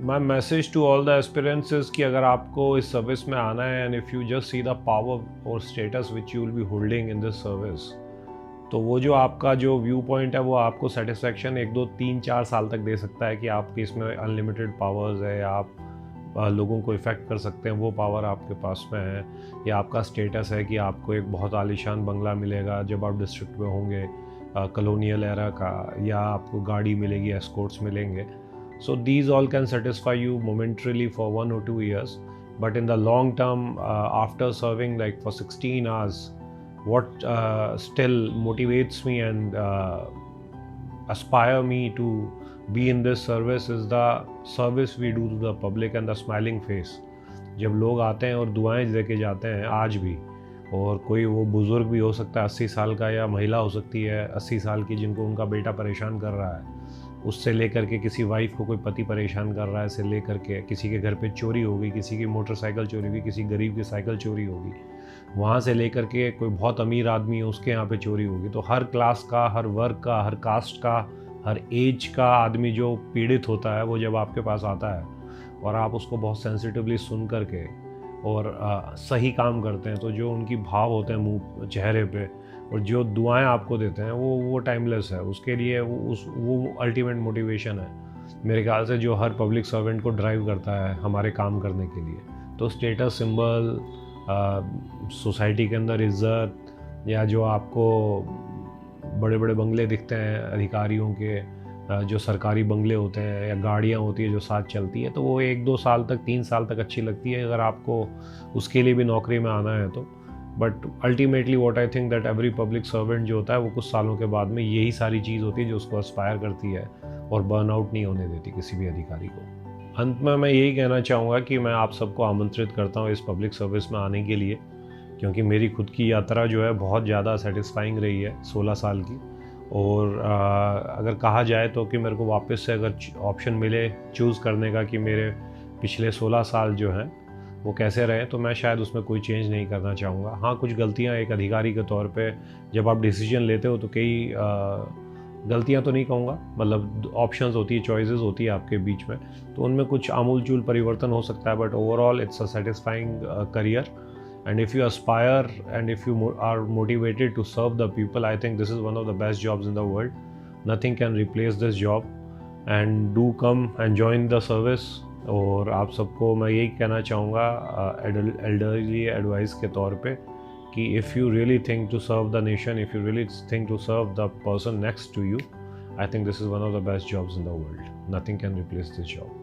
My message to all the aspirants is कि अगर आपको इस सर्विस में आना है and if you just see the power और status which you will be holding in this service, तो वो जो आपका जो व्यू पॉइंट है वो आपको सेटिस्फेक्शन 1 2 3 4 साल तक दे सकता है कि आपके इसमें अनलिमिटेड पावर्स है, या आप लोगों को इफ़ेक्ट कर सकते हैं, वो पावर आपके पास में है। या आपका स्टेटस है कि आपको एक बहुत आलीशान बंगला मिलेगा जब आप डिस्ट्रिक्ट में होंगे, कॉलोनियल एरा का, या आपको गाड़ी मिलेगी, एस्कॉर्ट्स मिलेंगे। So these all can satisfy you momentarily for 1 or 2 years, but in the long term, after serving like for 16 hours, what still motivates me and aspire me to be in this service is the service we do to the public and the smiling face. जब लोग आते हैं और दुआएं लेके जाते हैं आज भी, और कोई वो बुज़ुर्ग भी हो सकता है 80 साल का, या महिला हो सकती है 80 साल की जिनको उनका बेटा परेशान कर रहा है, उससे लेकर के किसी वाइफ को कोई पति परेशान कर रहा है, से लेकर के किसी के घर पे चोरी हो गई, किसी की मोटरसाइकिल चोरी हुई, किसी गरीब की साइकिल चोरी होगी, वहाँ से लेकर के कोई बहुत अमीर आदमी है उसके यहाँ पे चोरी होगी। तो हर क्लास का, हर वर्ग का, हर कास्ट का, हर एज का आदमी जो पीड़ित होता है, वो जब आपके पास आता है और आप उसको बहुत सेंसिटिवली सुन करके और सही काम करते हैं, तो जो उनकी भाव होते हैं मुँह चेहरे पे, और जो दुआएं आपको देते हैं, वो टाइमलेस है। उसके लिए वो अल्टीमेट मोटिवेशन है मेरे ख्याल से, जो हर पब्लिक सर्वेंट को ड्राइव करता है हमारे काम करने के लिए। तो स्टेटस सिंबल, सोसाइटी के अंदर इज्जत, या जो आपको बड़े बड़े बंगले दिखते हैं अधिकारियों के, जो सरकारी बंगले होते हैं, या गाड़ियाँ होती है जो साथ चलती है, तो वो 1 2 साल तक, 3 साल तक अच्छी लगती है अगर आपको उसके लिए भी नौकरी में आना है तो। But ultimately what I think that every public servant जो होता है वो कुछ सालों के बाद में यही सारी चीज़ होती है जो उसको एस्पायर करती है और बर्नआउट नहीं होने देती किसी भी अधिकारी को। अंत में मैं यही कहना चाहूँगा कि मैं आप सबको आमंत्रित करता हूँ इस पब्लिक सर्विस में आने के लिए, क्योंकि मेरी खुद की यात्रा जो है बहुत ज़्यादा सेटिस्फाइंग रही है 16 साल की। और अगर कहा जाए तो कि मेरे को वापस से अगर ऑप्शन मिले चूज़ करने का कि मेरे पिछले 16 साल जो हैं वो कैसे रहे, तो मैं शायद उसमें कोई चेंज नहीं करना चाहूँगा। हाँ, कुछ गलतियाँ एक अधिकारी के तौर पे जब आप डिसीजन लेते हो तो कई गलतियाँ तो नहीं कहूँगा, मतलब ऑप्शंस होती है, चॉइसेस होती है आपके बीच में, तो उनमें कुछ आमूल-चूल परिवर्तन हो सकता है, but overall it's a satisfying career. And if you aspire and if you are motivated to serve the people, I think this is one of the best jobs in the world. Nothing can replace this job. And do come and join the service. और आप सबको मैं यही कहना चाहूँगा elderly advice के तौर पे कि if you really think to serve the nation, if you really think to serve the person next to you, I think this is one of the best jobs in the world. Nothing can replace this job.